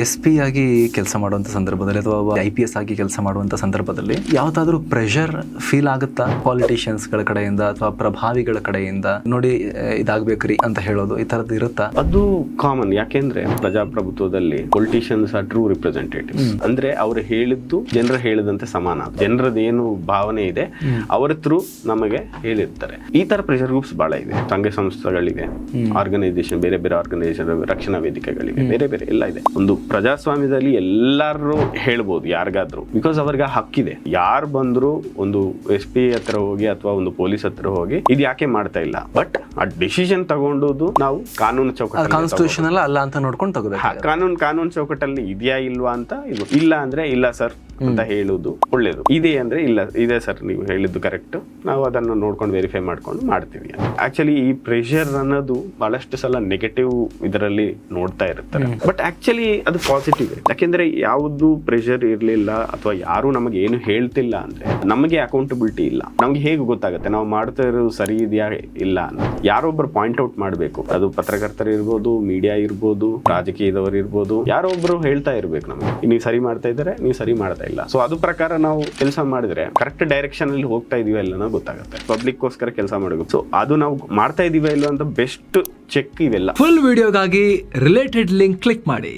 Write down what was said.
SP ಆಗಿ ಕೆಲಸ ಮಾಡುವಂತ ಸಂದರ್ಭದಲ್ಲಿ ಅಥವಾ IPS ಆಗಿ ಕೆಲಸ ಮಾಡುವಂತ ಸಂದರ್ಭದಲ್ಲಿ ಯಾವ್ದಾದ್ರು ಪ್ರೆಷರ್ ಫೀಲ್ ಆಗುತ್ತಾ ಪಾಲಿಟಿಷಿಯನ್ಸ್ ಗಳ ಕಡೆಯಿಂದ ಅಥವಾ ಪ್ರಭಾವಿಗಳ ಕಡೆಯಿಂದ ನೋಡಿ ಇದಾಗ್ಬೇಕ್ರಿ ಅಂತ ಹೇಳೋದು ಈ ತರದ್ದು ಇರುತ್ತಾ? ಅದು ಕಾಮನ್. ಯಾಕೆಂದ್ರೆ ಪ್ರಜಾಪ್ರಭುತ್ವದಲ್ಲಿ ಪೊಲಿಟಿಷಿಯನ್ಸ್ ಆರ್ ಟ್ರೂ ರಿಪ್ರೆಸೆಂಟೇಟಿವ್ಸ್. ಅಂದ್ರೆ ಅವರು ಹೇಳಿದ್ದು ಜನರ ಹೇಳಿದಂತೆ ಸಮಾನ. ಜನರದೇನು ಭಾವನೆ ಇದೆ ಅವರ ಥ್ರೂ ನಮಗೆ ಹೇಳಿರ್ತಾರೆ. ಈ ತರ ಪ್ರೆಷರ್ ಗ್ರೂಪ್ಸ್ ಬಹಳ ಇದೆ. ಸಂಘ ಸಂಸ್ಥೆಗಳಿವೆ, ಆರ್ಗನೈಸೇಷನ್, ಬೇರೆ ಬೇರೆ ಆರ್ಗನೈಸೇಷನ್, ರಕ್ಷಣಾ ವೇದಿಕೆಗಳಿವೆ, ಬೇರೆ ಬೇರೆ ಎಲ್ಲ ಇದೆ. ಒಂದು ಪ್ರಜಾಸ್ವಾಮ್ಯದಲ್ಲಿ ಎಲ್ಲರೂ ಹೇಳ್ಬೋದು ಯಾರಿಗಾದ್ರು, ಬಿಕಾಸ್ ಅವ್ರಿಗೆ ಹಕ್ಕಿದೆ. ಯಾರು ಬಂದ್ರು ಒಂದು SP ಹತ್ರ ಹೋಗಿ ಅಥವಾ ಒಂದು ಪೊಲೀಸ್ ಹತ್ರ ಹೋಗಿ ಇದು ಯಾಕೆ ಮಾಡ್ತಾ ಇಲ್ಲ, ಬಟ್ ಆ ಡಿಸಿಷನ್ ತಗೊಂಡುದು ನಾವು ಕಾನೂನು ಚೌಕಟ್ಟಲ್ಲಿ, ಕಾನ್ಸ್ಟಿಟ್ಯೂಷನ್ ಅಲ್ಲ ಅಂತ ನೋಡ್ಕೊಂಡು ತಗೋಬೇಕು. ಕಾನೂನು ಚೌಕಟ್ಟಲ್ಲಿ ಇದೆಯಾ ಇಲ್ವಾ ಅಂತ. ಇಲ್ಲ ಅಂದ್ರೆ ಇಲ್ಲ ಸರ್ ಅಂತ ಹೇಳುದು ಒಳ್ಳೇದು. ಇದೆ ಅಂದ್ರೆ ಇಲ್ಲ, ಇದೆ ಸರ್ ನೀವು ಹೇಳಿದ್ದು ಕರೆಕ್ಟ್, ನಾವು ಅದನ್ನು ನೋಡ್ಕೊಂಡು ವೆರಿಫೈ ಮಾಡ್ಕೊಂಡು ಮಾಡ್ತೀವಿ. ಆಕ್ಚುಲಿ ಈ ಪ್ರೆಷರ್ ಅನ್ನೋದು ಬಹಳಷ್ಟು ಸಲ ನೆಗೆಟಿವ್ ಇದರಲ್ಲಿ ನೋಡ್ತಾ ಇರ್ತಾರೆ, ಬಟ್ ಆಕ್ಚುಲಿ ಅದು ಪಾಸಿಟಿವ್. ಯಾಕೆಂದ್ರೆ ಯಾವುದು ಪ್ರೆಷರ್ ಇರ್ಲಿಲ್ಲ ಅಥವಾ ಯಾರು ನಮಗೆ ಏನು ಹೇಳ್ತಿಲ್ಲ ಅಂದ್ರೆ ನಮಗೆ ಅಕೌಂಟಬಿಲಿಟಿ ಇಲ್ಲ. ನಮ್ಗೆ ಹೇಗೆ ಗೊತ್ತಾಗುತ್ತೆ ನಾವು ಮಾಡ್ತಾ ಇರೋದು ಸರಿ ಇದೆಯಾ ಇಲ್ಲ ಅಂತ? ಯಾರೊಬ್ಬರು ಪಾಯಿಂಟ್ ಔಟ್ ಮಾಡ್ಬೇಕು. ಅದು ಪತ್ರಕರ್ತರು ಇರ್ಬೋದು, ಮೀಡಿಯಾ ಇರ್ಬೋದು, ರಾಜಕೀಯದವರು ಇರ್ಬೋದು, ಯಾರೊಬ್ರು ಹೇಳ್ತಾ ಇರ್ಬೇಕು ನಮಗೆ ನೀವು ಸರಿ ಮಾಡ್ತಾ ಇದ್ದಾರೆ, ನೀವು ಸರಿ ಮಾಡ್ತಾ ಇಲ್ಲ. ಸೊ ಅದು ಪ್ರಕಾರ ನಾವು ಕೆಲಸ ಮಾಡಿದ್ರೆ ಕರೆಕ್ಟ್ ಡೈರೆಕ್ಷನ್ ಅಲ್ಲಿ ಹೋಗ್ತಾ ಇದೀವಿ ಎಲ್ಲ ಗೊತ್ತಾಗುತ್ತೆ. ಪಬ್ಲಿಕ್ಗೋಸ್ಕರ ಕೆಲಸ ಮಾಡಬೇಕು. ಸೊ ಅದು ನಾವು ಮಾಡ್ತಾ ಇದೀವಿ ಇಲ್ಲ ಅಂತ ಬೆಸ್ಟ್ ಚೆಕ್ ಇವೆಲ್ಲ. ಫುಲ್ ವಿಡಿಯೋಗಾಗಿ ರಿಲೇಟೆಡ್ ಲಿಂಕ್ ಕ್ಲಿಕ್ ಮಾಡಿ.